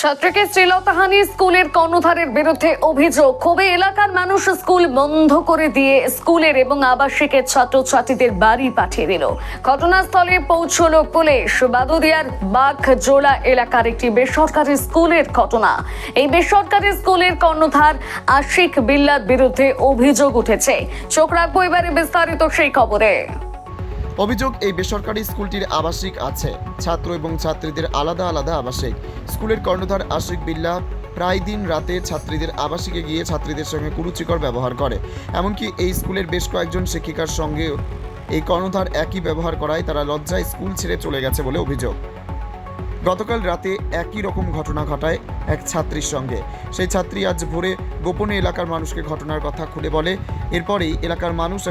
ছাত্রীকে শ্লীলতাহানি স্কুলের কর্ণধারের বিরুদ্ধে অভিযোগ। ক্ষোভে এলাকার মানুষ স্কুল বন্ধ করে দিয়ে স্কুলের এবং আবাসিকের ছাত্রছাত্রীদের বাড়ি পাঠিয়ে দিল। ঘটনাস্থলে পৌঁছলো পুলিশ। বাদুদিয়ার বাঘজোলা এলাকার একটি বেসরকারি স্কুলের ঘটনা। এই বেসরকারি স্কুলের কর্ণধার আশিক বিল্লার বিরুদ্ধে অভিযোগ উঠেছে। চোখ রাখবো এবারে বিস্তারিত সেই খবরে। অভিযোগ, এই বেসরকারি স্কুলটির আবাসিক আছে, ছাত্র এবং ছাত্রীদের আলাদা আলাদা আবাসিক। স্কুলের কর্ণধার আশিক বিল্লা প্রায় দিন রাতে ছাত্রীদের আবাসিকে গিয়ে ছাত্রীদের সঙ্গে কুরুচিকর ব্যবহার করে। এমনকি এই স্কুলের বেশ কয়েকজন শিক্ষিকার সঙ্গেও এই কর্ণধার একই ব্যবহার করায় তারা লজ্জায় স্কুল ছেড়ে চলে গেছে বলে অভিযোগ। গতকাল রাতে একই রকম ঘটনা ঘটায় এক ছাত্রীর সঙ্গে। সেই ছাত্রী আজ ভোরে গোপনে এলাকার মানুষকে ঘটনার কথা খুলে বলে। এরপরেই এলাকার মানুষ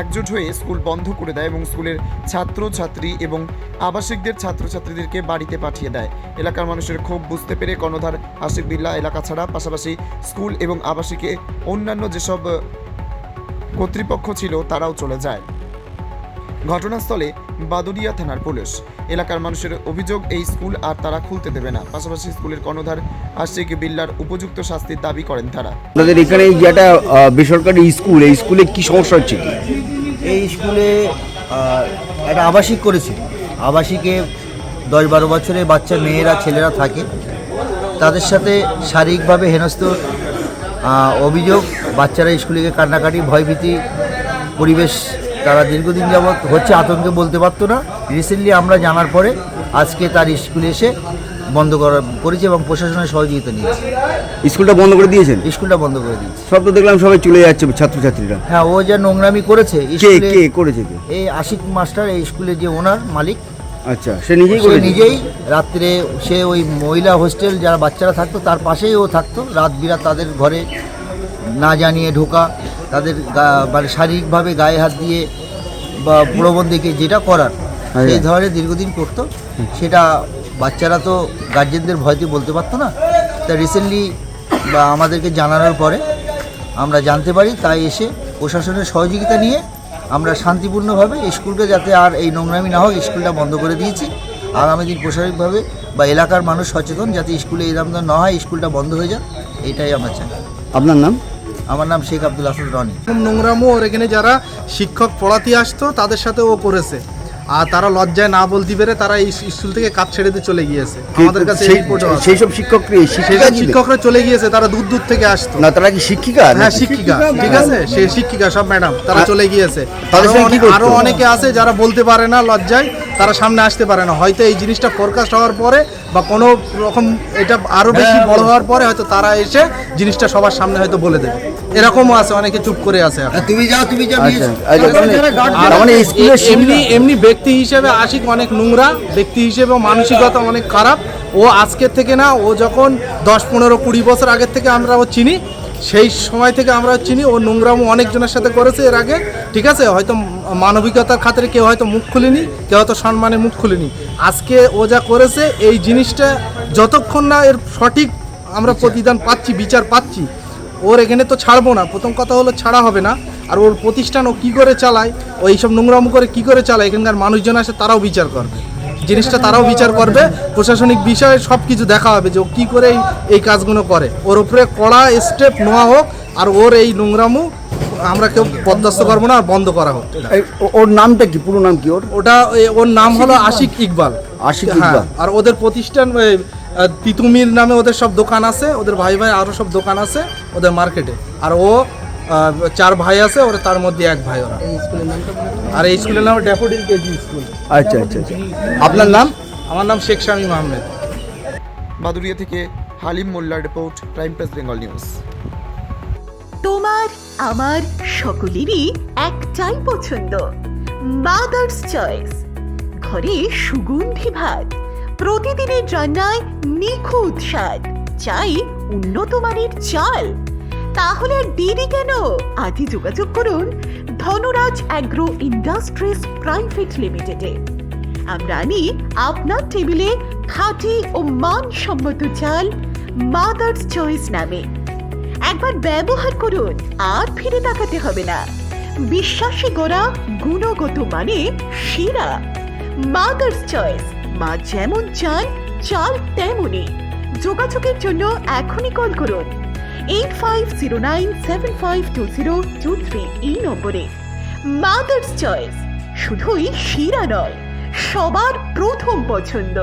একজোট হয়ে স্কুল বন্ধ করে দেয় এবং স্কুলের ছাত্রছাত্রী এবং আবাসিকদের ছাত্রছাত্রীদেরকে বাড়িতে পাঠিয়ে দেয়। এলাকার মানুষের ক্ষোভ বুঝতে পেরে কর্ণধার আশিক বিল্লা এলাকা ছাড়া পাশাপাশি স্কুল এবং আবাসিকে অন্যান্য যেসব কর্তৃপক্ষ ছিল তারাও চলে যায়। ঘটনাস্থলে বাদুড়িয়া থানার পুলিশ। এলাকার মানুষের অভিযোগ, এই স্কুল আর তারা খুলতে দেবে না। পাশাপাশি স্কুলের কর্ণধার আশিক বিল্লার উপযুক্ত শাস্তির দাবি করেন তারা। আপনাদের এখানে যেটা বেসরকারি স্কুল, এই স্কুলে কি সমস্যা হচ্ছে? কি এই স্কুলে একটা আবাসিক করেছে। আবাসিকে 10-12 বছরের বাচ্চা মেয়েরা ছেলেরা থাকে, তাদের সাথে শারীরিকভাবে হেনস্থ অভিযোগ। বাচ্চারা স্কুলে গিয়ে কান্নাকাটি, ভয়ভীতি পরিবেশ তারা দীর্ঘদিন যাবৎ হচ্ছে, আতঙ্কে বলতে পারতো না। রিসেন্টলি আমরা জানার পরে আজকে তার স্কুলে এসে বন্ধ করেছে এবং প্রশাসনের সহযোগিতা নিয়েছে। স্কুলটা বন্ধ করে দিয়েছেন? স্কুলটা বন্ধ করে দিয়েছে। সব তো দেখলাম সবাই চলে যাচ্ছে ছাত্রছাত্রীরা। হ্যাঁ, ও যা নোংরামি করেছে। কে করেছে? এই আশিক মাস্টার, এই স্কুলের যে ওনার মালিক। আচ্ছা, সে নিজেই রাত্রে সে ওই মহিলা হোস্টেল যারা বাচ্চারা থাকতো তার পাশেই ও থাকতো। রাত বিরাত তাদের ঘরে না জানিয়ে ঢোকা, তাদের মানে শারীরিকভাবে গায়ে হাত দিয়ে বা প্রবন্ধীকে যেটা করার সেই ধরনের দীর্ঘদিন করতো। সেটা বাচ্চারা তো গার্জেনদের ভয়তে বলতে পারতো না। তা রিসেন্টলি বা আমাদেরকে জানানোর পরে আমরা জানতে পারি, তাই এসে প্রশাসনের সহযোগিতা নিয়ে আমরা শান্তিপূর্ণভাবে স্কুলকে, যাতে আর এই নোংরামি না হোক, স্কুলটা বন্ধ করে দিয়েছি। আগামী দিন প্রশাসনিকভাবে বা এলাকার মানুষ সচেতন, যাতে স্কুলে এরকম না হয়, স্কুলটা বন্ধ হয়ে যাক, এটাই আমরা চাই। আপনার নাম? আমার নাম শেখ আব্দুল হাসান রনি। নোংরামো ওর এখানে যারা শিক্ষক পড়াতে আসতো তাদের সাথে ও করেছে, আর তারা লজ্জায় না বলতে পেরে তারা এই স্কুল থেকে কাজ ছেড়ে দিয়ে চলে গিয়েছে। আমাদের কাছে সেই সব শিক্ষকরা চলে গিয়েছে, তারা দূর দূর থেকে আসতো না। তারা কি শিক্ষিকা? হ্যাঁ, শিক্ষিকা, ঠিক আছে, সে শিক্ষিকা সব ম্যাডাম, তারা চলে গিয়েছে। আরো অনেকে আছে যারা বলতে পারে না, লজ্জায় তারা সামনে আসতে পারে না। হয়তো এই জিনিসটা ফোরকাস্ট হওয়ার পরে বা কোনো রকম এটা আরো বেশি বড় হওয়ার পরে হয়তো তারা এসে জিনিসটা সবার সামনে হয়তো বলে দেবে। এরকমও আছে, অনেকে চুপ করে আছে। এমনি ব্যক্তি হিসেবে আশিক অনেক নোংরা ব্যক্তি হিসেবে, মানসিকতা অনেক খারাপ। ও আজকের থেকে না, ও যখন 10-15-20 বছর আগের থেকে আমরা ও চিনি, সেই সময় থেকে আমরা চিনি। ও নোংরামো অনেকজনের সাথে করেছে এর আগে, ঠিক আছে। হয়তো মানবিকতার খাতিরে কেউ হয়তো মুখ খুলেনি, কেউ হয়তো সম্মানে মুখ খুলেনি। আজকে ও যা করেছে, এই জিনিসটা যতক্ষণ না এর সঠিক আমরা প্রতিদান পাচ্ছি, বিচার পাচ্ছি, ওর এখানে তো ছাড়বো না। প্রথম কথা হলো ছাড়া হবে না। আর ওর প্রতিষ্ঠান ও কী করে চালায়, ও এইসব নোংরামো করে কী করে চালায়, এখানকার মানুষজন আসে তারাও বিচার করবে, জিনিসটা তারাও বিচার করবে। প্রশাসনিক বিষয়ে সব কিছু দেখা হবে যে ও কী করে এই কাজগুলো করে। ওর উপরে কড়া স্টেপ নেওয়া হোক, আর ওর এই নোংরামো আমরা কেউ বরদাস্ত করবো না, আর বন্ধ করা হোক। ওর নামটা কি, পুরো নাম কি? ওর নাম হলো আশিক ইকবাল। হ্যাঁ, আর ওদের প্রতিষ্ঠান তিতুমির নামে ওদের সব দোকান আছে, ওদের ভাই আরও সব দোকান আছে ওদের মার্কেটে। আর ও 4 ভাই আছে, ওরা তার মধ্যে 1 ভাই ওরা। আর এই স্কুলের নাম ড্যাফোডিল কেজি স্কুল। আচ্ছা। আপনার নাম? আমার নাম শেখ শামীম আহমেদ। বাদুড়িয়া থেকে হালিম মোল্লার report, prime press Bengal news. তোমার আমার সকলেরই একটাই পছন্দ, মাদার্স চয়েস। ঘরে সুগন্ধি ভাত, প্রতিদিনের রান্নায় নিখুঁত স্বাদ, চাই উন্নত মানের চাল। তাহলে আর দেরি কেন? আজই যোগাযোগ করুন ধনরাজ অ্যাগ্রো ইন্ডাস্ট্রিজ প্রাইভেট লিমিটেডে। আমরা আনি আপনার টেবিলে খাঁটি ও মানসম্মত চাল মাদার্স চয়েস নামে। একবার ব্যবহার করুন, আর ফিরে তাকাতে হবে না। বিশ্বাসী গোড়া, গুণগত মানে সেরা। মাদার্স চয়েস, মা যেমন চান চাল তেমনই। যোগাযোগের জন্য এখনই কল করুন 8509752023 এই নম্বরে। মাদার্স চয়েস শুধুই শিরা নয়, সবার প্রথম পছন্দ।